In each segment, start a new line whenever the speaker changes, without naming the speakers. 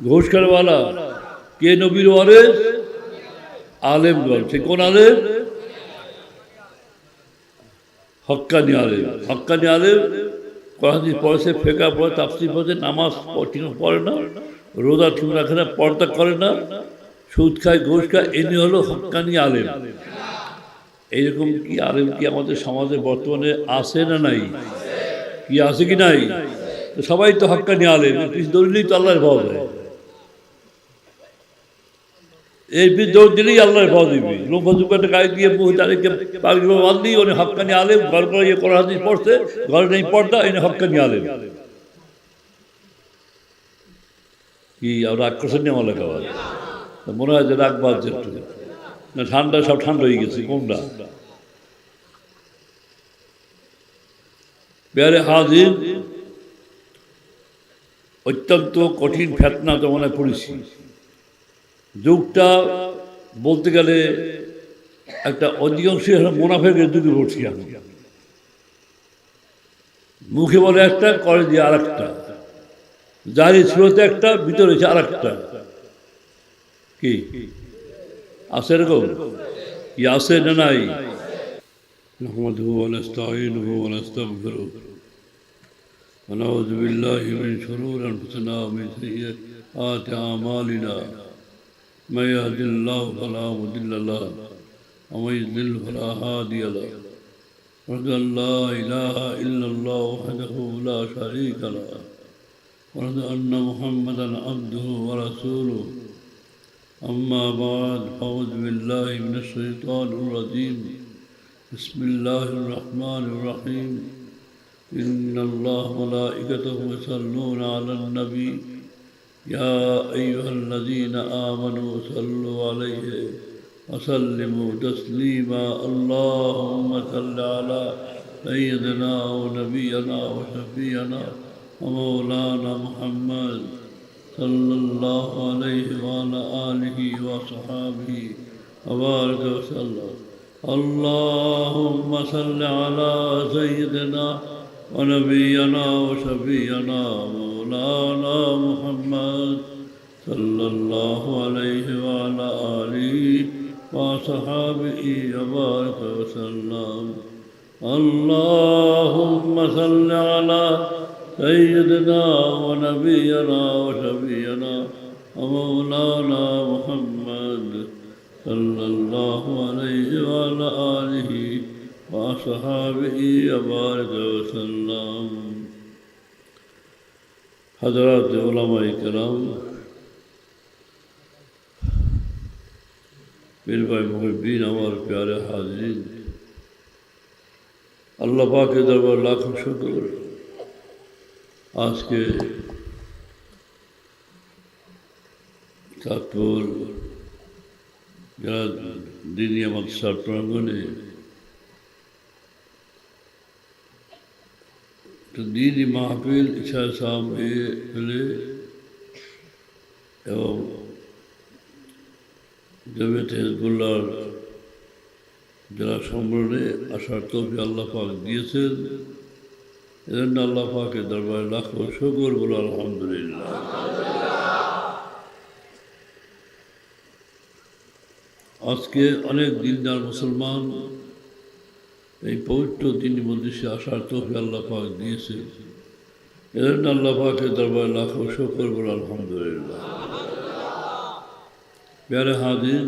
ঘোষ খানেওয়ালা কে নবীর ওয়ারিস? আলেমগণ। সে কোন আলেম? হক্কানি আলেম। হক্কানি আলেম কোরআন হাদিস পড়েছে, ফিকহ পড়ে, তাফসীর পড়ে, নামাজ ঠিক পড়ে না, রোজা ঠিক রাখে না, পর্দা করে না, সুদ খায়, ঘুষ খায়, এনে হলো হক্কানি আলেম। এইরকম কি আলেম কি আমাদের সমাজে বর্তমানে আছে না নাই? কি আছে কি নাই? সবাই তো হক্কানি আলেম, কিছু দৌড়লেই তো আল্লাহর পাওয়া যায়। এই দৌড় দিলেই আল্লাহর পাওয়া দিবি। লম্বা দুপাটা গায়ে দিয়ে তাদেরকে পাগড়ি বাঁধলেই উনি হক্কানি আলেম। ঘর করে ইয়ে করা হাদিস পড়ছে, ঘরে নেই পর্দা, এনে হক্কানি আলেম। কি আর রাগ করছেন না আমার লেখা? মনে হয় যে রাগ বাদ একটু না, ঠান্ডা সব ঠান্ডা হয়ে গেছে কোনটা। প্যারে হাজির, অত্যন্ত কঠিন ফেতনা জমানায় পড়েছি। যুগটা বলতে গেলে একটা অধিকাংশ মুনাফিকের যুগে পড়ছি আমি। মুখে বলে একটা, করে দিয়ে আর একটা, জারি স্রোতে একটা, ভিতরে আর একটা। কি আছে এরকম? কি আছে না নাই? نحمده ونستعينه ونستغفره ونعوذ بالله من شرور أنفسنا ومن سيئات أعمالنا من يهد الله فلا مضل له ومن يضلل فلا هادي له وأشهد أن لا إله إلا الله وحده لا شريك له وأشهد أن محمدا عبده ورسوله أما بعد فأعوذ بالله من الشيطان الرجيم بسم الله الرحمن الرحيم إن الله ملائكته يصلون على النبي يا أيها الذين آمنوا صلوا عليه وسلموا تسليما اللهم صل على سيدنا ونبينا وشفيعنا ومولانا محمد صلى الله عليه وعلى آله وصحابه وبارك وسلم اللهم صل على سيدنا ونبينا وشفيعنا مولانا محمد صلى الله عليه وعلى آله وصحابه وبارك وسلم اللهم صل على سيدنا ونبينا وشفيعنا ومولانا محمد صلى الله عليه وعلى آله وصحابه وبارك وسلم حضرات علماء کرام میرے بھائی محبین ہمارے پیارے حاضرین اللہ پاک کے دربار لاکھوں شکر آج کے চাঁদপুর যারা দিনী মাদ্রাসার প্রাঙ্গণে দিনী মাহফিল ইশার সামনে ফেলে এবং জমিয়ত হিজবুল্লাহর যারা সম্মেলনে আসার তৌফিক আল্লাহ পাক দিয়েছেন, এজন্য আল্লাহ পাকের দরবারে লাখো শুকর বলো আলহামদুলিল্লাহ। আজকে অনেক দিনদার মুসলমান এই পবিত্র দিন মজলিসে আসার তৌফিক আল্লাহ পাক দিয়েছে, এজন্য আল্লাহ পাকের দরবারে লাখো শুকর বলো আলহামদুলিল্লাহ। প্যারে হাজির,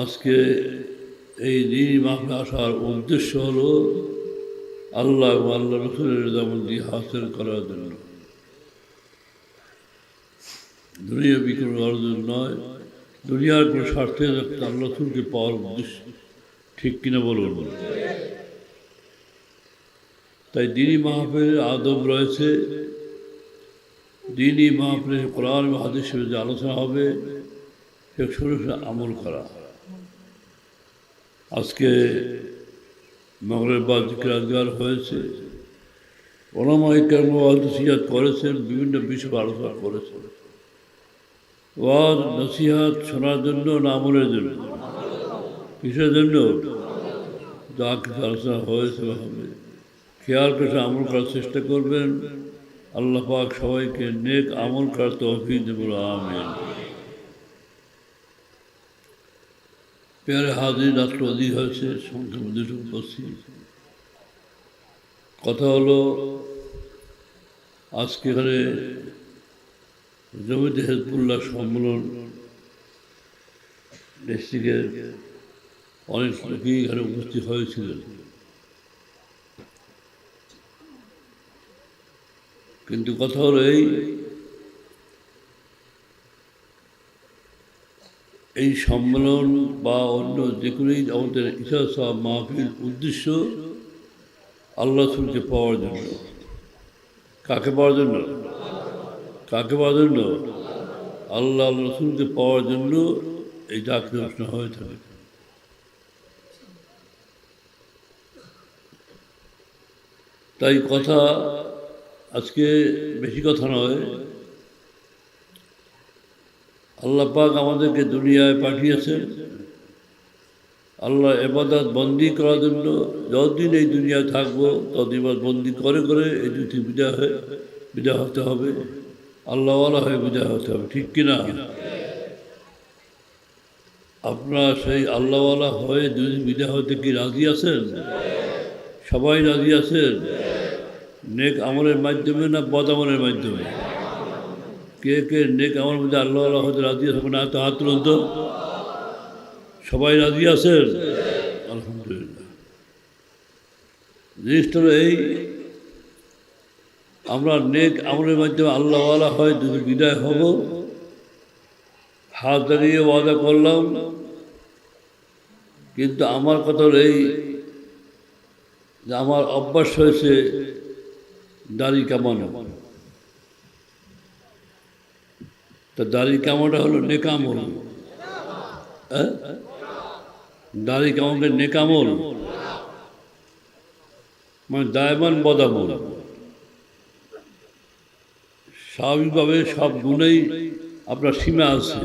আজকে এই দিনই মাহফিলে আসার উদ্দেশ্য হলো আল্লাহ এবং আল্লাহ রসুলের রেজামন্দি হাসিল করার জন্য, দুনিয়া বিক্রি করার জন্য নয়, দুনিয়ার কোনো স্বার্থে আল্লাহ রসুলকে পাওয়ার উদ্দেশ্য। ঠিক কিনা বলুন? তাই দিনই মাহফিলের আদব রয়েছে। দিনই মাহফিলের কোরআন এবং হাদিসের যে আলোচনা হবে সে শুরু আমল করা। আজকে মাগরিব বাদ জিকির আজগার হয়েছে, ওলামায়ে কেরাম নসিহত করেছেন, বিভিন্ন বিষয়ে আলোচনা করেছেন। ওয়াজ নসিহত শোনার জন্য না আমলের জন্য? কিসের জন্য? যা কিছু আলোচনা হয়েছে হবে খেয়াল করে আমল করার চেষ্টা করবেন, আল্লাহ পাক সবাইকে নেক আমল করার তৌফিক দেন, আমিন। প্যারে হাজির, রাত্র অধিক হয়েছে, সংখ্যার মধ্যে উপস্থিত। কথা হলো, আজকে এখানে জমিতে হেজবুল্লাহ সম্মেলন ডিস্ট্রিক্টের অনেক লোকই এখানে উপস্থিত হয়েছিলেন, কিন্তু কথা হলো এই সম্মেলন বা অন্য যে কোনোই আমাদের ইশার সাহেব মাহফিল উদ্দেশ্য আল্লাহ রসুলকে পাওয়ার জন্য। কাকে পাওয়ার জন্য? কাকে পাওয়ার জন্য? আল্লাহ রসুলকে পাওয়ার জন্য এই চাকরি অনুষ্ঠান হয়ে থাকে। তাই কথা আজকে বেশি কথা নয়, আল্লাহ পাক আমাদেরকে দুনিয়ায় পাঠিয়েছেন আল্লাহ ইবাদত বন্দি করার জন্য। যতদিন এই দুনিয়ায় থাকবো ততদিন বন্দি করে করে এই দুটি বিদায় হতে হবে, আল্লাহওয়ালা হয়ে বিদায় হতে হবে, ঠিক কিনা? আপনারা সেই আল্লাহওয়ালা হয়ে দুদিন বিদায় হতে কি রাজি আছেন? সবাই রাজি আছেন? নেক আমলের মাধ্যমে না বদ আমলের মাধ্যমে? কে কে নেক আমলের মধ্যে আল্লাহওয়ালা হতে রাজি আছে? না তো হাত তুলুন তো। সবাই রাজি আছেন? আলহামদুলিল্লাহ। জিনিসটা আমরা নেক আমলের মাধ্যমে আল্লাহওয়ালা হয় যদি বিদায় হব, হাত দাঁড়িয়ে ওয়াদা করলাম, কিন্তু আমার কথা হলো যে আমার অভ্যাস হয়েছে দাড়ি কামানো। তা দাড়ি কামানোটা হলো নেকামল। হ্যাঁ, দাড়ি কামানোটা নেকামল, মানে দায়মান বদামল। স্বাভাবিকভাবে সব গুণেই আপনার সীমা আছে,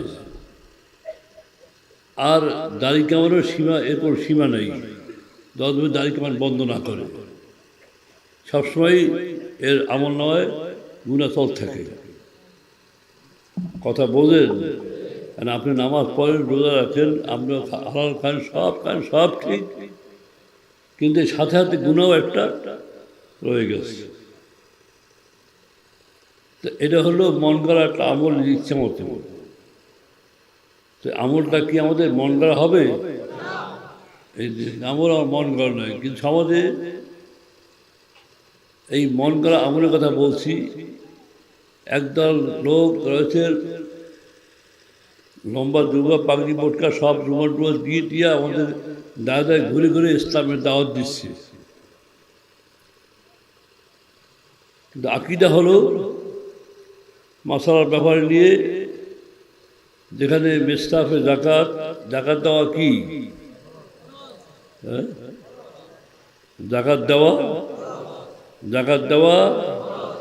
আর দাড়ি কামানোর সীমা, এরপর সীমা নেই। যতদিন দাড়ি কামান বন্ধ না করে সবসময় এর আমল নয় গুনাহ চল থাকে। কথা বোঝেন? কারণ আপনি নামাজ পড়েন, রোজা রাখেন, আপনি হালাল খান, সব ঠিক, কিন্তু সাথে সাথে গুনাহও একটা রয়ে গেছে। তো এটা হলো মন করা একটা আমল, ইচ্ছা মতো। তো আমলটা কি আমাদের মন করা হবে? এই আমল আমার মন করা নয়, কিন্তু সমাজে এই মন করা আমলের কথা বলছি। একদল লোক রয়েছে, লম্বা যুবা পাগড়ি মোটকা সব রুমাল টুমাল দিয়ে আমাদের দাদায় ঘুরে ঘুরে ইসলামের দাওয়াত দিচ্ছে। কিন্তু আকীদা হলো মাসালার ব্যাপারে নিয়ে, যেখানে মিসরাফে জাকাত দেওয়া কি? জাকাত দেওয়া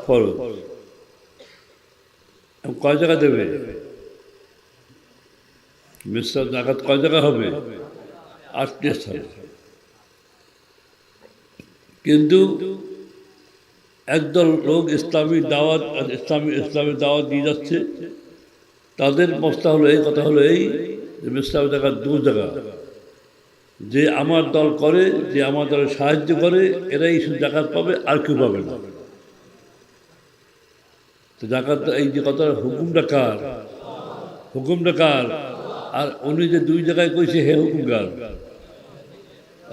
ফরজ। কয় জায়গা দেবে? মিসরাফ জাকাত কয় জায়গা হবে? 8টি স্থানে। কিন্তু একদল লোক ইসলামী দাওয়াত দিয়ে যাচ্ছে। তাদের মশলা হলো কথা হলো যে মিসরাফ জাকাত 2 জায়গা। যে আমার দল করে, যে আমার দলে সাহায্য করে, এরাই শুধু জাকাত পাবে, আর কেউ পাবে না। তো জাকাত এই যে কথা, হুকুমটা কার? আর উনি যে 2 জায়গায় কইছে, হে হুকুম কার?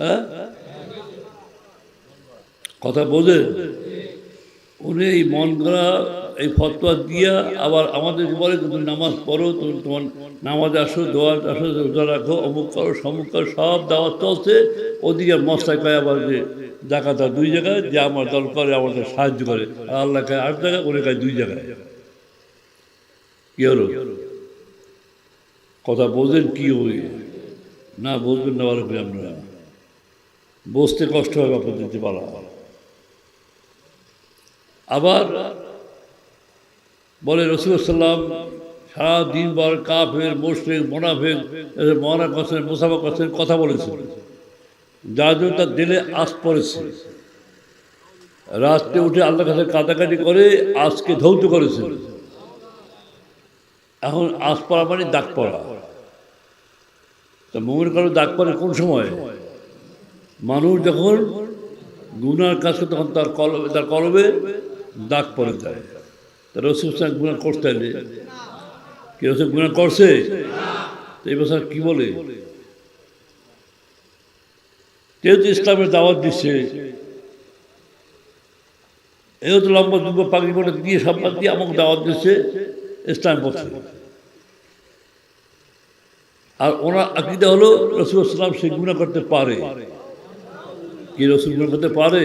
হ্যাঁ, কথা বোঝেন? উনি এই মন করা এই ফতোয়া দিয়া আবার আমাদেরকে বলে, তুমি নামাজ পড়ো, তুমি তোমার নামাজে আসো, দোয়া আসো, রোজা রাখো, অমুক করো, সমুক করো, সব দাওয়াত চলছে। ওদিকে মশলায় কয় আবার যে জাকাত 2 জায়গায়, যে আমার দল করে, আমাদের সাহায্য করে। আর আল্লাহ খায় 8 জায়গায়, ওরে খায় 2 জায়গায়। কি হলো? কথা বোঝেন? কি ওই না বুঝবেন না, ভালো করে আমরা বুঝতে কষ্ট হবে আপনাদের পারা। আবার বলে রাসূলুল্লাহ সাল্লাল্লাহু আলাইহি ওয়াসাল্লাম সারাদিন ভর কাফের, মুশরিক, মুনাফিক, মরা করছেন, মুসাফা করছেন, কথা বলেছেন, যার জন্য তার দিলে আঁচ পড়েছে। রাত্রে উঠে আল্লাহর কাছে কাটাকাটি করে আজকে ধৌত করেছেন। এখন আজ পড়া মানে দাগ পড়া। তা মুমিন কারো দাগ পড়ে কোন সময়? মানুষ যখন গুনার কাজ করে তখন তার কলবে দাগ পড়ে যায়। তা রসুল গুনাহ করতে হলে কি রসুল গুনাহ করছে? তো এই বছর কি বলে? যেহেতু ইসলামের দাওয়াত দিচ্ছে, এও তো লম্বা যুগ পাগড়ি পরে দিয়ে সম্পাদ দিয়ে আমাকে দাওয়াত দিচ্ছে ইসলাম পথে। আর ওনার আকীদা হলো রাসূলুল্লাহ সাল্লাল্লাহু আলাইহি ওয়াসাল্লাম সে গুনাহ করতে পারে। কি রাসূল গুনাহ করতে পারে?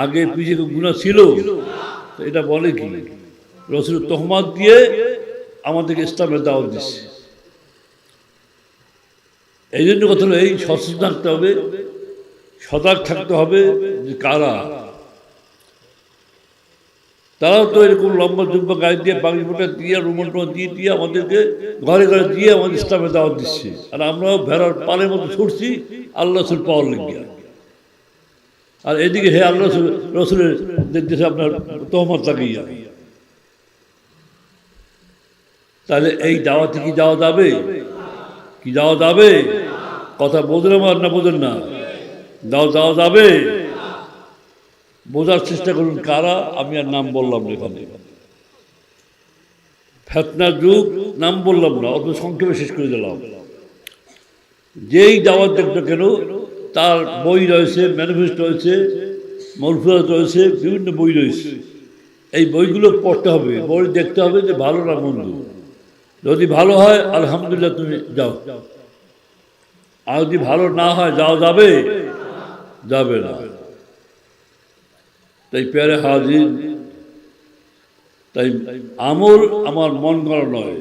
আগে পিছিয়ে গুনাহ ছিল, তো এটা বলে কি? রাসূল তহমাত দিয়ে আমাদেরকে ইসলামের দাওয়াত দিচ্ছে। এই জন্য কথা হলো এই সচেতন থাকতে হবে, সজাগ থাকতে হবে যে কারা। তারাও তো এরকম লম্বা জুব্বা গায়ে দিয়ে পাগড়ি ফোঁটা দিয়ে রুমাল দিয়ে দিয়ে আমাদেরকে ঘরে ঘরে দিয়ে আমাদের ইসলামের দাওয়াত দিচ্ছে। আর আমরাও ভেড়ার পালের মতো ছুটছি আল্লাহ রসুল পাওয়ার লেগে। আর এদিকে হে আল্লাহ রসুলের দেশে আপনার তহমত লাগিয়ে। তাহলে এই দাওয়াতে কি যাওয়া যাবে? কি যাওয়া যাবে? কথা বোঝেন আমার না বোঝেন না? যাওয়া যাবে? বোঝার চেষ্টা করুন কারা। আমি আর নাম বললাম না এখানে, ফেতনার যুগ নাম বললাম না, অত সংক্ষেপে শেষ করে দিলাম। যেই দাওয়াত দেখবে কেন তার বই রয়েছে, ম্যানিফেস্টো রয়েছে, মরফুয়াত রয়েছে, বিভিন্ন বই রয়েছে। এই বইগুলো পড়তে হবে, বই দেখতে হবে যে ভালো না মন্দ। যদি ভালো হয় আলহামদুলিল্লাহ তুমি যাও, আর যদি ভালো না হয় যাওয়া যাবে? যাবে না। তাই প্যারে হাজির, তাই আমল আমার মন করা নয়।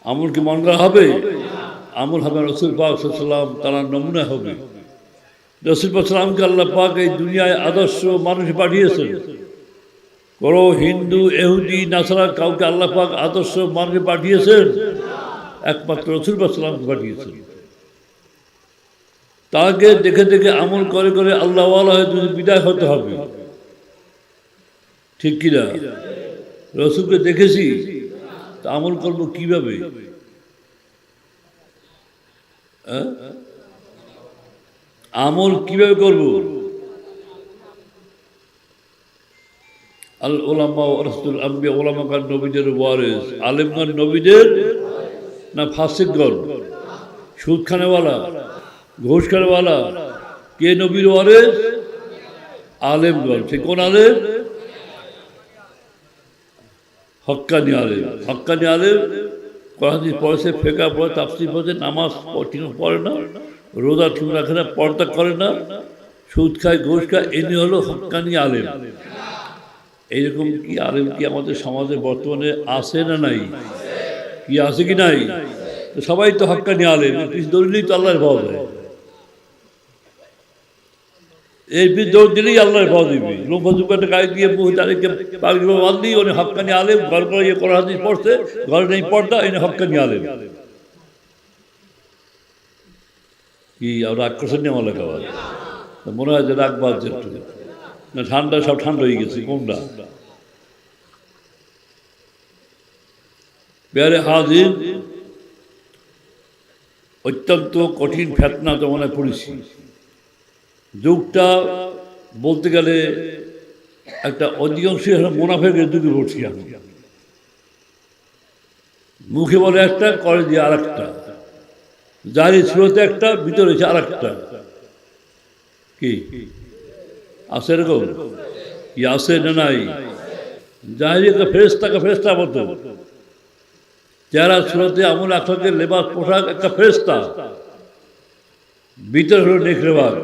আমল কি মন করা হবে? আমল হবে রসুল পাক সাল্লাল্লাহু আলাইহি ওয়াসাল্লাম, তার নমুনা হবে। রসুল পাক সাল্লামকে আল্লাহ পাক এই দুনিয়ায় আদর্শ মানুষ পাঠিয়েছেন। কোনো হিন্দু, ইহুদি, নাসারা কাউকে আল্লাহ পাক আদর্শ মানুষ পাঠিয়েছেন? একমাত্র রসুল পাক সাল্লামকে পাঠিয়েছেন। তাকে দেখে দেখে আমল করে করে আল্লাহওয়ালা হয়ে যদি বিদায় হতে হবে, ঠিক কিনা? রসুলকে দেখেছি, তা আমল করবো কিভাবে? আমল কিভাবে করবো? আল ওলামা ওয়ারাসাতুল আম্বিয়া, ওলামাগণ নবীদের ওয়ারিস। আলেমগণ নবীদের না ফাসিকগণ? সুদ খানেওয়ালা, ঘুষ খানেওয়ালা কে নবীর ওয়ারিস? আলেমগণ। সে কোন আলেম? হক্কানি আলেম। হক্কানি আলেম কোরআন হাদিস পড়েছে, ফিকহ পড়ে, তাফসীর পড়ে, নামাজ পড়ে না, রোজা ঠিক রাখে না, পর্দা করে না, সুদ খায়, ঘুষ খায়, ইনি হলো হক্কানি আলেম। এইরকম কি আলেম কি আমাদের সমাজে বর্তমানে আছে না নাই? কি আছে কি নাই? সবাই তো হক্কানি আলেম, দৌড়লেই তো আল্লাহর পাওয়া যায়। এই দৌড় দিলেই আল্লাহর পাওয়া দিবি। লোকটা গায়ে দিয়ে বহু তারিখে পাগড়ি বাঁধলেই উনি হক্কানি আলেম। ঘর করে ইয়ে করা হাদিস পড়ছে, ঘরে নেই পর্দা, এনে হক্কানি আলেম। কি আর রাগ করছেন না? আমার লেখা মনে হয় যে রাগ বাদ একটু না, ঠান্ডা সব ঠান্ডা হয়ে গেছে। কোনটা? প্যারে হাজির, অত্যন্ত কঠিন ফেতনা জমানায় পড়েছি। যুগটা বলতে গেলে একটা অধিকাংশ মুনাফিকের যুগে পড়ছি আমি। মুখে বলে একটা, করে দিয়ে আর একটা, জারি ছিল একটা, ভিতরে আর একটা। কি আছে এরকম? কি আছে না নাই? জাহিরি একটা ফেরেশতা মতো যারা সুরতে আমল আখলাকের লেবাস পোশাক একটা ফেরেশতা, ভিতর হলো নেকড়েবাগ।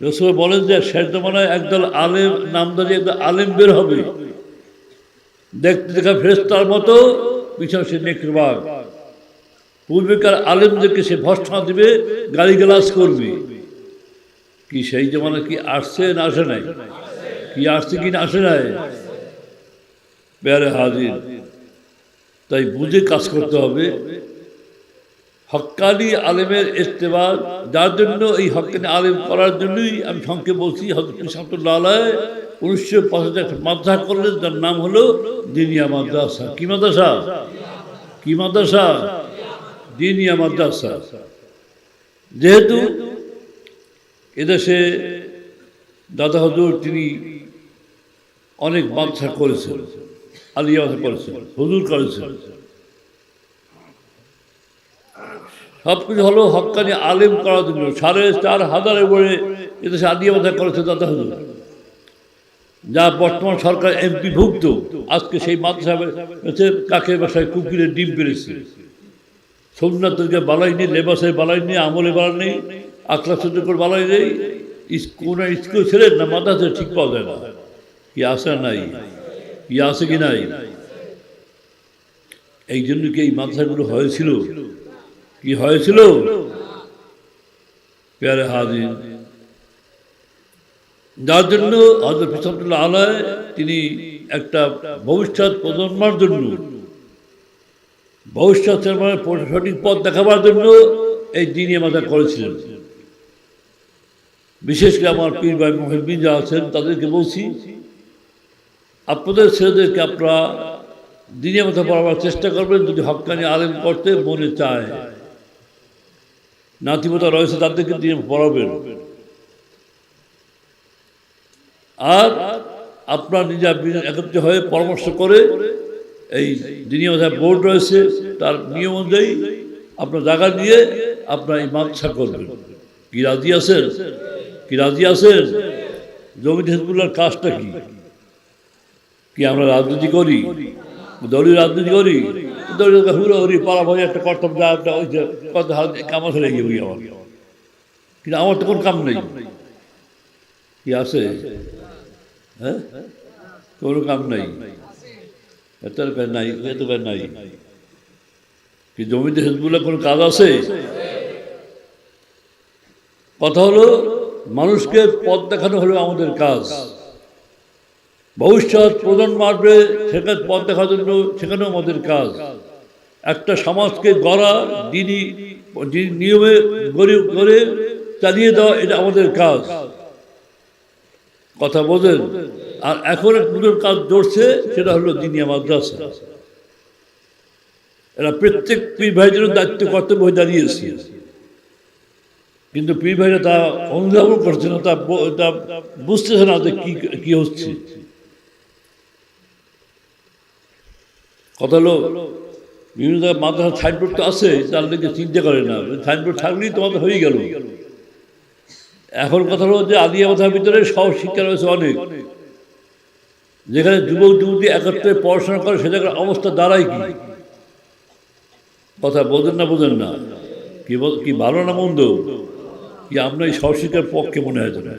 রাসূল বলেন যে শেষ জামানায় একদল আলেম নামদারি একদল আলেম বের হবে, দেখতে দেখা ফেরেশতার মতো, পিছনে সে নেকড়েবাগ। পূর্বেকার আলেমদেরকে সে ভর্ৎসনা দিবে, গালিগালাজ করবে। কি সেই জামানা কি আসছে না আসে নাই? কি আসছে কি না আসে নাই? প্যারে হাজির, তাই বুঝে কাজ করতে হবে। হক্কানি আলেমের ইস্তেবাদ, যার জন্য এই হক্কানি আলেম করার জন্যই আমি সংক্ষেপে বলছি, হযরত ইসহাকুল্লাহ আলাইহি 1965 একটা মাদ্রাসা করলেন, যার নাম হলো দিনিয়া মাদ্রাসা। কি মাদ্রাসা? কি মাদ্রাসা? দিনিয়া মাদ্রাসা। যেহেতু এদেশে দাদা হুজুর তিনি অনেক মাদ্রাসা করেছেন, আলিয়া করেছেন, হুজুর করেছেন, সবকিছু হলো হক্কানি আলেম করার জন্য। 4,500 উপরে এদেশে আলিয়া মাদ্রাসা করেছে দাদা হুজুর, যা বর্তমান সরকার এমপি ভুক্ত। আজকে সেই মাদ্রাসা কাকের বাসায় কুকুরের ডিম পেরেছে। সুন্নাতকে বালাই নেই, লেবাসে বালাই নেই, আমলে বালাই নেই, আকলা সূত্র বালাই নেই। কোন স্কুল ছেড়ে না মাদ্রাসা ঠিক পাওয়া যায় না। কি আছে নাই? কি আছে কি নাই? এই জন্য কি এই মাদ্রাসাগুলো হয়েছিল? কি হয়েছিল? প্যারে হাজির, যার জন্য হযরত ইসহাকুল্লাহ আলাইহি তিনি একটা ভবিষ্যৎ প্রজন্মের জন্য, ভবিষ্যৎ সঠিক পথ দেখাবার জন্য এই দিনিয়া মাদ্রাসা করেছিলেন। বিশেষ করে আমার পীর ভাই মুহিউদ্দিন যা আছেন তাদেরকে বলছি, আপনাদের ছেলেদেরকে আপনারা দিনিয়া মাদ্রাসা পড়াবার চেষ্টা করবেন, যদি হক্কানি আলেম করতে মনে চায়। নাতিপোতা রয়েছে তাদেরকে দিয়ে পড়াবেন। আর আপনার নিজে একত্রিত হয়ে পরামর্শ করে এই দিনিয়া মাদ্রাসা বোর্ড রয়েছে, তার নিয়ম অনুযায়ী আপনার জায়গা নিয়ে আপনার এই মাদ্রাসা করবেন। কি রাজি আছেন? কি রাজি আছেন? জমিয়ত হিজবুল্লাহর কাজটা কি? কি আমরা রাজনীতি করি? দলীয় রাজনীতি করি? দলীয় হুড়ো হরি পাড়া ভাই একটা কর্তব্য, ওই যে কত কামা ফেলে গিয়ে বুঝি আমার, কিন্তু আমার তো কোনো কাম নেই। কি আছে? হ্যাঁ, কোনো কাম নাই, এত নাই, এত নাই। কি জমিতে হিজবুল্লাহ কোনো কাজ আছে? কথা হলো মানুষকে পথ দেখানো হলো আমাদের কাজ। ভবিষ্যৎ প্রজন্ম আসবে, সেখানে পথ দেখার জন্য সেখানেও আমাদের কাজ। একটা সমাজকে গড়া, দিনী নিয়মে গড়ে চালিয়ে দেওয়া, এটা আমাদের কাজ। কথা বোঝেন? আর এখন এক নতুন কাজ জড়ছে, সেটা হলো দিনিয়া মাদ্রাসা। এরা প্রত্যেক পীর ভাইদের দায়িত্ব কর্তব্য হয়ে দাঁড়িয়েছে, কিন্তু পীর ভাইরা তা অনুধাবন করছে না, তা বুঝতেছে না যে কি হচ্ছে। কথা হলো বিভিন্ন জায়গায় মাদ্রাসা সাইনবোর্ড তো আছে, তার দিকে চিন্তা করে না, সাইনবোর্ড থাকলেই তোমাদের হয়ে গেল। এখন কথা হলো যে আলিয়া মাদ্রাসার ভিতরে সহশিক্ষা রয়েছে অনেক, যেখানে যুবক যুবতী একত্রে পড়াশোনা করে, সে জায়গার অবস্থা দাঁড়ায় কি? কথা বোঝেন না? বোঝেন না? কি ভালো না মন্দ? কি আমরা এই সহশিক্ষার পক্ষে মনে হয় না?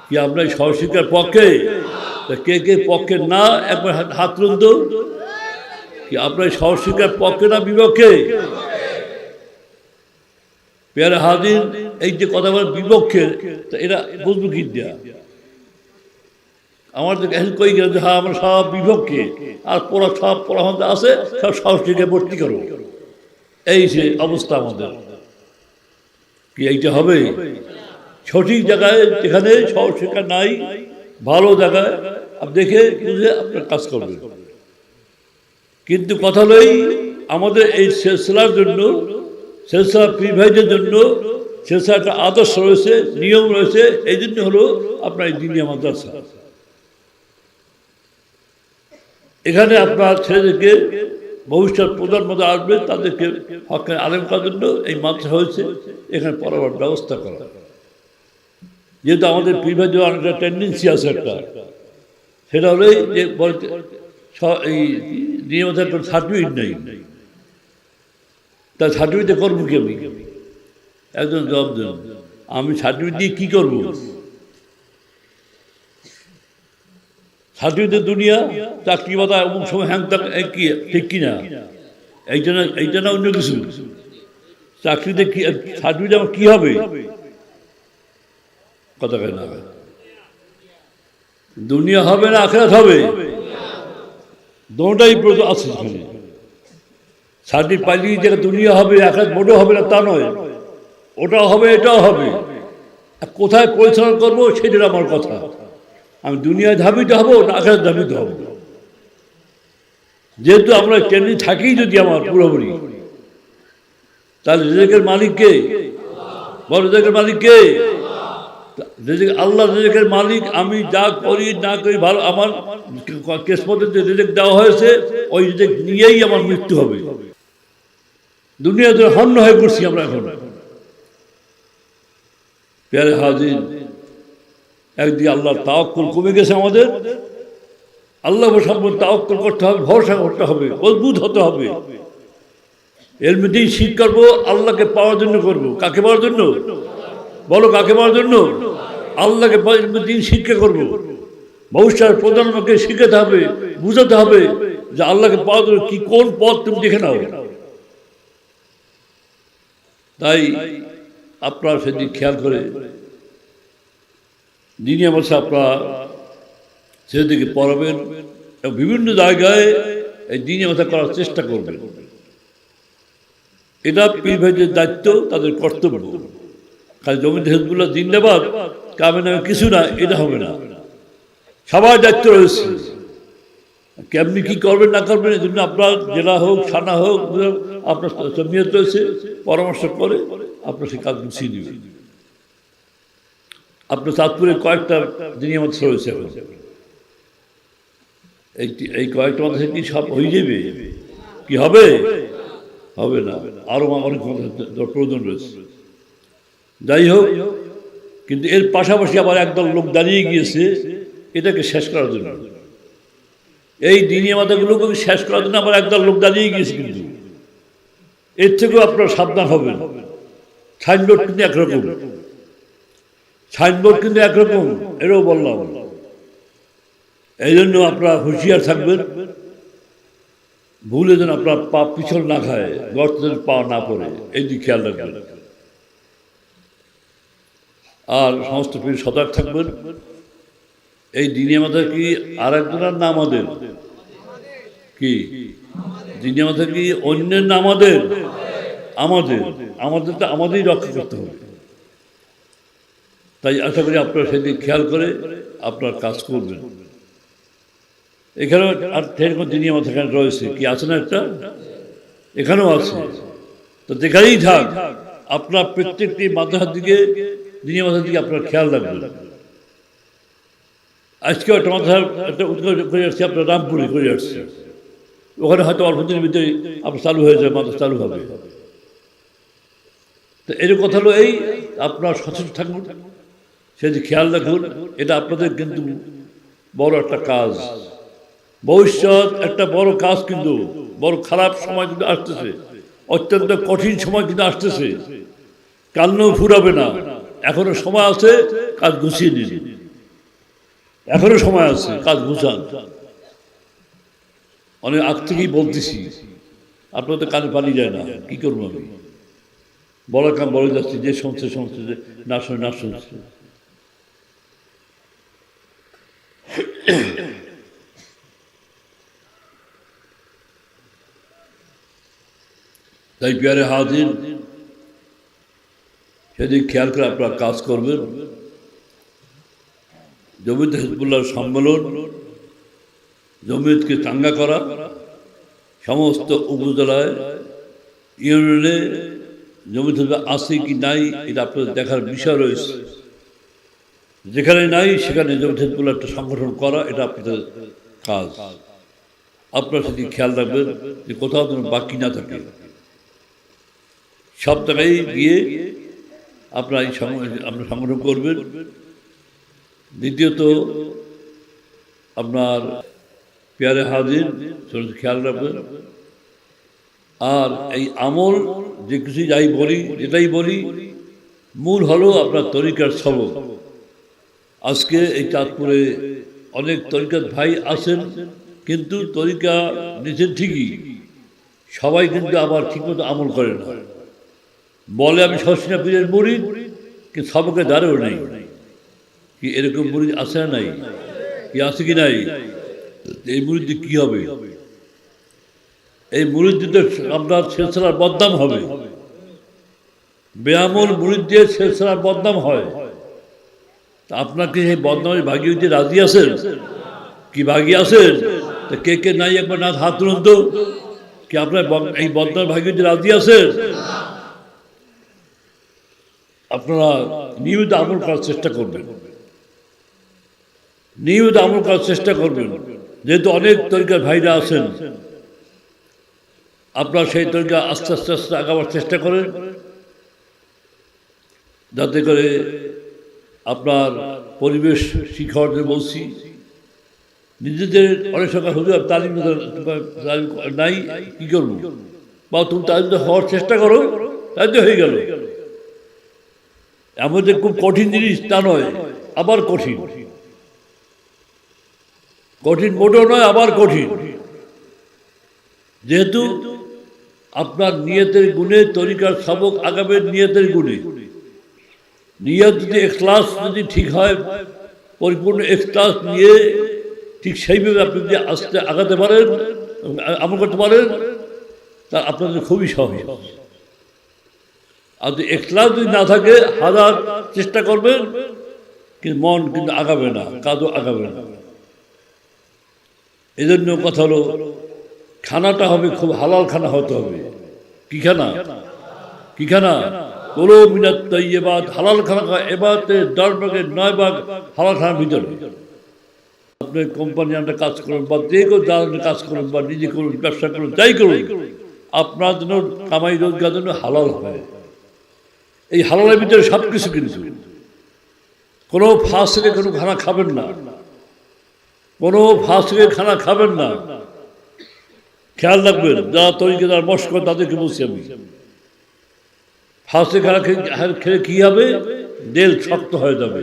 কি আমরা এই সহশিক্ষার পক্ষে? কে কে পক্ষে না একবার হাত তুলুন তো। কি আমরা এই সহশিক্ষার পক্ষে না বিপক্ষে? পেয়ারে হাজির, এই যে কথা বলে বিপক্ষে, এরা বুঝবো কি দেয়া? আমার কই গেল যে হ্যাঁ আমরা সব বিপক্ষে, আর সব পড়াশোনা আছে সব সহশিক্ষায় ভর্তি করো, এই যে অবস্থা আমাদের। কি এইটা হবে? সঠিক জায়গায় যেখানে সহশিক্ষা নাই, ভালো জায়গায় দেখে বুঝে আপনার কাজ করবেন। কিন্তু কথা লই, আমাদের এই সিলসিলার জন্য, সিলসিলা পীর ভাইদের জন্য সিলসিলা একটা আদর্শ রয়েছে, নিয়ম রয়েছে। এই জন্য হলো আপনার এই দিনিয়া মাদ্রাসা। এখানে আপনার ছেলেদেরকে ভবিষ্যৎ প্রজন্ম আসবে, তাদেরকে হকের আলেম করার জন্য এই মাদ্রাসা হয়েছে, এখানে পড়াবার ব্যবস্থা করা। যেহেতু আমাদের পীর ভাইদের অনেকটা টেন্ডেন্সি আছে একটা, সেটা হলেই যে এই নিয়মিত সার্টিফিকেট নেই, তার সার্টিফিকেট করবো কি? আমি একজন জবাব দেন, আমি সার্টিফিকেট দিয়ে কী করবো? সার্টিফিকেট দুনিয়া, চাকরি বাতা অমুক সময় হ্যাং কি ঠিক কিনা? এইটা না অন্য কিছু। চাকরিতে কি সার্টিফিকেট আমার কী হবে? কথা কেন না? দুনিয়া হবে না আখিরাত হবে, দুটোটাই আছে। সার্টিফিকেট পাইলেই যে দুনিয়া হবে, আখিরাত মোটেও হবে না তা নয়, ওটাও হবে এটাও হবে। কোথায় পরিচালনা করবো সেটার আমার কথা। আমি দুনিয়ায় ধাবিত হব না আখিরাত ধাবিত হব। যেহেতু আমরা ট্রেনে থাকি যদি আমার পুরোপুরি, তাহলে রিজিকের মালিক কে? বড় রিজিকের মালিক কে? আল্লাহ রিজিকের মালিক। আমি যা করি না করি ভালো, আমার কিসমতে যে রিজিক দেওয়া হয়েছে ওই রিজিক নিয়েই আমার মৃত্যু হবে। দুনিয়াতে হন্য হয়ে পড়ছি আমরা এখন। প্যারে হাজির, একদিকে আল্লাহর তাওয়াক্কুল কমে গেছে আমাদের। আল্লাহ সম্পর্কে তাওয়াক্কুল করতে হবে, ভরসা করতে হবে, মজবুত হতে হবে। এর মধ্যেই শীত করবো, আল্লাহকে পাওয়ার জন্য করবো। কাকে পাওয়ার জন্য? বলো কাকে পাওয়ার জন্য? আল্লাহকে দিন শিক্ষা করবো। ভবিষ্যৎ প্রজন্মকে শিখাতে হবে, বুঝাতে হবে যে আল্লাহকে পাওয়ার জন্য কি কোন পথ তুমি দেখে নাও। তাই আপনারা সেদিক খেয়াল করে দিনই অবস্থা আপনারা সেদিকে পড়াবেন এবং বিভিন্ন জায়গায় এই দিনই অবস্থা করার চেষ্টা করবেন। এটা পীর ভাইদের দায়িত্ব, তাদের কর্তব্য। খালি জমিতে হিজবুল্লাহ জিন্দাবাদ কামে নামে কিছু না, এটা হবে না। সবার দায়িত্ব রয়েছে। কেমনি কি করবেন না করবেন এই জন্য আপনার জেলা হোক, থানা হোক, আপনার জমিয়ত রয়েছে, পরামর্শ করে আপনার সেই কাজ গুছিয়ে দিবেন। আপনার চাঁদপুরে কয়েকটা দিনই আমাদের রয়েছে, এই কয়েকটা মাদ্রাসা কি সব হয়ে যাবে? কি হবে? হবে না, আরো অনেক প্রয়োজন রয়েছে। যাই হোক, কিন্তু এর পাশাপাশি আবার একদল লোক দাঁড়িয়ে গিয়েছে এটাকে শেষ করার জন্য। এই দিনী মাদাগুলোকে শেষ করার জন্য আবার একদল লোক দাঁড়িয়ে গিয়েছে। কিন্তু এর থেকেও আপনারা সাবধান হবেন। সাইনবোর্ড কিন্তু একরকম, সাইনবোর্ড কিন্তু একরকম, এটাও বললাম। এই জন্য আপনারা হুঁশিয়ার থাকবেন, ভুলে যেন আপনার পা পিছল না খায়, গর্ত যেন পা না পড়ে, এই দিকে খেয়াল রাখবেন। আর সমস্ত পীর সজাগ থাকবেন। এই দিনে আমাদের কি আর একজনের না আমাদের? কি দিনে আমাদের কি অন্যের না আমাদের? আমাদের, আমাদেরটা আমাদেরই রক্ষা করতে হবে। তাই আশা করি আপনারা সেদিক খেয়াল করে আপনার কাজ করবেন। এখানে আর সেরকম দিনই আমাদের এখানে রয়েছে, কি আছে না একটা? এখানেও আছে। তো যেখানেই থাক আপনার প্রত্যেকটি মাদ্রাসার দিকে, দিনী মাদ্রাসার দিকে আপনার খেয়াল রাখবেন। আজকেও একটা মাদ্রাসার একটা উদ্যোগ করে আসছি, আপনার রামপুরে করে আসছি। ওখানে হয়তো অল্প দিনের ভিতরে আপনার চালু হয়ে যাবে, মাদ্রাসা চালু হবে। তো এর কথা হলো এই, আপনার সচেতন থাকুন, সেদিকে খেয়াল রাখুন। এটা আপনাদের কিন্তু বড় একটা কাজ, ভবিষ্যৎ একটা বড় কাজ। কিন্তু বড় খারাপ সময় কিন্তু আসতেছে, অত্যন্ত কঠিন সময় কিন্তু আসতেছে। কান্নাও ফুরাবে না, এখনো সময় আছে, কাজ গুছিয়ে নিন। এখনো সময় আছে, কাজ গুছান। অনেক আগ থেকেই বলতেছি, আপনাদের কানে পানি যায় না, কি করবো আমি? বড় কাম বলে যাচ্ছি, যে শুনছে শুনছে, যে না শুনে না শুনছে। তাই প্যারে হাজির, সেদিক খেয়াল করে আপনারা কাজ করবেন। জমিয়ত হিজবুল্লাহর সম্মেলন, জমিয়তকে চাঙ্গা করা, সমস্ত উপজেলায়, ইউনিয়নে জমিয়ত হিজবুল্লাহ আছে কি নাই এটা আপনাদের দেখার বিষয় রয়েছে। যেখানে নাই সেখানে জমিয়ত হিজবুল্লাহ একটা সংগঠন করা, এটা আপনাদের কাজ। আপনারা সেদিক খেয়াল রাখবেন যে কোথাও যেন বাকি না থাকে। সব জায়গায় গিয়ে আপনারা এই আপনার সংগঠন করবেন। দ্বিতীয়ত আপনার পেয়ারে হাজির খেয়াল রাখবেন। আর এই আমল যে কিছু যাই বলি, যেটাই বলি, মূল হলো আপনার তরিকার সবক। আজকে এই চাঁদপুরে অনেক তরিকার ভাই আছেন, কিন্তু তরিকা নিছেন ঠিকই, সবাই কিন্তু আবার ঠিকমতো আমল করে না। বলে আমি সরসিনা পীরের মুরিদ, কিন্তু সবকে দাঁড়েও নেই। কি এরকম মুরিদ আছে না নাই? কি আছে কি নাই? এই মুরিদ কি হবে? এই মুরিদদের আপনার সিলসিলার বদনাম হবে, বেআমল মুরিদ দিয়ে সিলসিলার বদনাম হয়। আপনাকে এই বদনামে ভাগিয়ে দিতে রাজি আছেন কি? ভাগিয়ে আছেন? কে কে নাই একবার না হাত তুলুন তো। কি আপনার এই বদনামে ভাগিয়ে দিতে রাজি আছেন? আপনারা নিয়মিত আমল করার চেষ্টা করবেন, নিয়মিত আমল করার চেষ্টা করবেন। যেহেতু অনেক তরিকার ভাইরা আছেন, আপনার সেই তরিকা আস্তে আস্তে আস্তে আগাবার চেষ্টা করেন, যাতে করে আপনার পরিবেশ শিক্ষকদের বলছি, নিজেদের অনেক সময় হুজুর তালিম নাই, কি করবো, বা তুমি তালিম হওয়ার চেষ্টা করো, তাই তো হয়ে গেল। এমন যে খুব কঠিন জিনিস তা নয়, আবার কঠিন, কঠিন মোটেও নয়, আবার কঠিন। যেহেতু আপনার নিয়তের গুণে তরিকার সবক আগাবেন, নিয়তের গুণে। নিয়ত যদি ইখলাস যদি ঠিক হয়, পরিপূর্ণ ইখলাস নিয়ে ঠিক সেইভাবে আপনি যদি আস্তে আগাতে পারেন, আমল করতে পারেন, তা আপনাদের খুবই সহজ। আর যদি ইখলাস যদি না থাকে, হাজার চেষ্টা করবেন কিন্তু মন কিন্তু আগাবে না, কাজও আগাবে না। এই জন্য কথা হলো, খানাটা হবে খুব হালাল খানা হতে হবে। কি খানা? কি খানা? কোলো মিনাত তাইয়্যিবাত, হালাল খানা। এবারে 10 ভাগের 9 ভাগ হালাল খানার ভিতরে। আপনি কোম্পানি আন্ডার কাজ করুন, বা যে কোনো দালানের কাজ করুন, বা নিজে করুন, ব্যবসা করুন, যাই করুন, আপনার জন্য কামাই রোজগার জন্য হালাল হয়। এই হালালের ভিতরে সব কিছু, কিন্তু কোনো ফাঁসিকে কোনো খানা খাবেন না, কোনো ফাঁসিকে খানা খাবেন না। খেয়াল রাখবেন, যারা তরিকাদার মশক তাদেরকে বলছি আমি, ফাঁসি খানা খেলে কি হবে? দিল শক্ত হয়ে যাবে,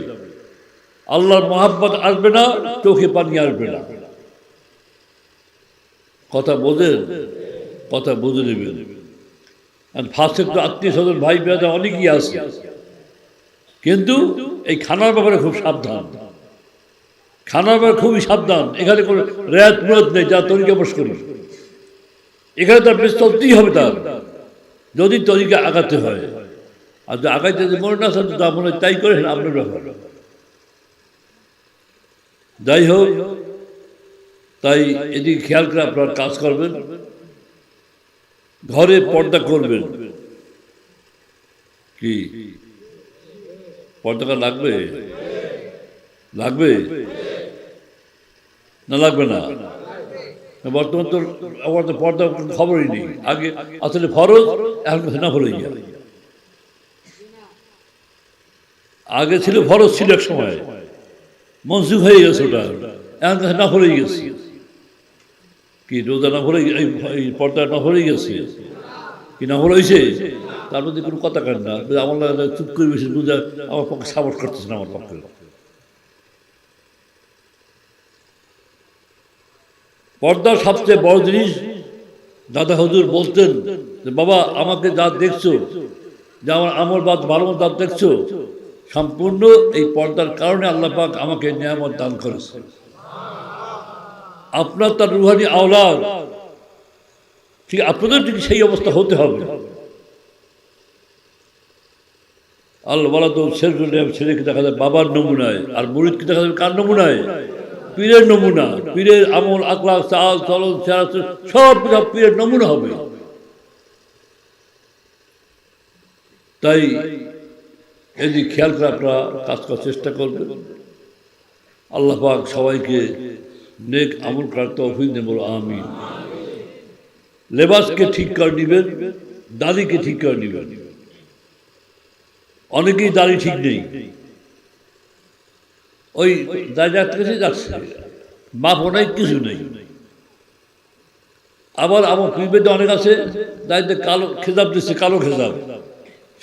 আল্লাহর মহাব্বত আসবে না, চোখে পানি আসবে না। কথা বোঝেন? কথা বুঝে নেবেন। ফাঁসের তো আত্মীয় স্বজন ভাই বেড়া অনেকই আছে, কিন্তু এই খানার ব্যাপারে খুব সাবধান, খানার ব্যাপারে খুবই সাবধান। এখানে কোনো রেয়াত মুরাদ নেই, যা তরিকা বস করি, এখানে তার বেশ চলতেই হবে তার, যদি তরিকা আগাতে হয়। আর যদি আগাইতে মনে না থাকে, তা মনে তাই করে আপনার ব্যাপার। যাই হোক, তাই এদিকে খেয়াল করে আপনার কাজ করবেন, ঘরে পর্দা করবেন। কি পর্দাটা লাগবে? লাগবে না লাগবে না? বর্তমান তো আমার তো পর্দা খবরই নেই। আগে আসলে ফরজ, এখন না হয়ে যায়। আগে ছিল ফরজ, ছিল এক সময়, মনসুখ হয়ে গেছে ওটা, এখন না হয়ে গেছে। কি রোজা না হলে, এই পর্দা না হয়ে গেছে কি না হয়েছে? তার মধ্যে কোনো কথা কেন না, আমার চুপ করে বেশি রোজা আমার পক্ষে সাপোর্ট করতেছে না, আমার পক্ষে। পর্দার সবচেয়ে বড় জিনিস, দাদা হুজুর বলতেন যে বাবা আমাকে যা দেখছো, যে আমার আমল বাদ ভালো মত দেখছো, সম্পূর্ণ এই পর্দার কারণে আল্লাহ পাক আমাকে নিয়ামত দান করেছে। আপনার তার রুহানি আওলাদ, ঠিক আপনাদের ঠিক সেই অবস্থা হতে হবে। আল্লাহ বলা তো ছেলেকে দেখা যায় বাবার নমুনায়, আর মুরিদকে দেখা যাবে কার নমুনায়? পীরের নমুনা। পীরের আমল, আখলাক, চাল চলন, সব পীরের নমুনা হবে। তাই এদিকে খেয়াল করে আপনারা কাজ করার চেষ্টা করবেন। আল্লাহ পাক সবাইকে নেক আমল করার তৌফিক দেন, বলো আমিন। লেবাসকে ঠিক করে নিবেন, দাড়িকে ঠিক করে নিবেন। অনেকেই দাড়ি ঠিক নেই, ওই দাঁড়িয়ে যাচ্ছে, মাপ অনেক কিছু নেই। আবার আমার পীরবেদে অনেক আছে দাঁড়িয়ে কালো খেজাব দিচ্ছে, কালো খেজাব।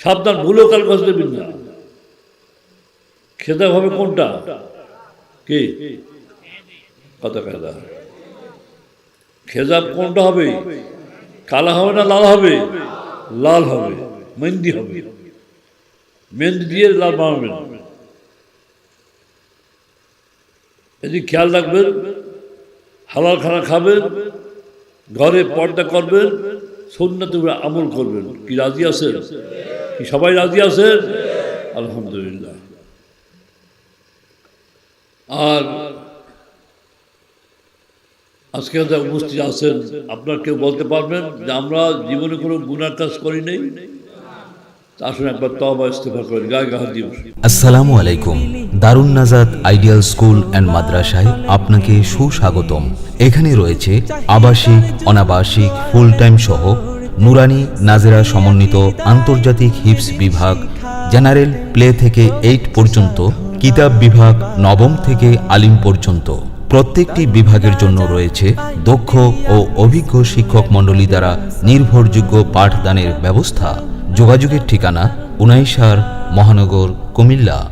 সাবধান, ভুলেও কালো গাছ দেবেন না। খেজাব হবে কোনটা? কি কথা কায়দা? খেজাব কোনটা হবে? কালা হবে না লাল হবে? লাল হবে, মেহেন্দি হবে। মেহেন্দি দিয়ে লাল বানাবেন। এদিকে খেয়াল রাখবেন, হালাল খানা খাবেন, ঘরে পর্দা করবেন, সুন্নাতে উপরে আমল করবেন। কি রাজি আছেন? কি সবাই রাজি আছেন? আলহামদুলিল্লাহ। আর আজকে যারা উপস্থিত আছেন, আপনার কেউ বলতে পারবেন যে আমরা জীবনে কোনো গুনার কাজ করি নাই? আসুন একবার তওবা ইস্তেগফার করেন, গায়ে হাত দিয়ে বসুন।
আসসালামু আলাইকুম। দারুন নাজাত আইডিয়াল স্কুল অ্যান্ড মাদ্রাসায় আপনাকে সুস্বাগতম। এখানে রয়েছে আবাসিক, অনাবাসিক, ফুল টাইম সহ নুরানি নাজেরা সমন্বিত আন্তর্জাতিক হিপস বিভাগ, জেনারেল প্লে থেকে 8 পর্যন্ত, কিতাব বিভাগ নবম থেকে আলিম পর্যন্ত। প্রত্যেকটি বিভাগের জন্য রয়েছে দক্ষ ও অভিজ্ঞ শিক্ষক মণ্ডলী দ্বারা নির্ভরযোগ্য পাঠদানের ব্যবস্থা। যোগাযোগের ঠিকানা 19 মহানগর, কুমিল্লা।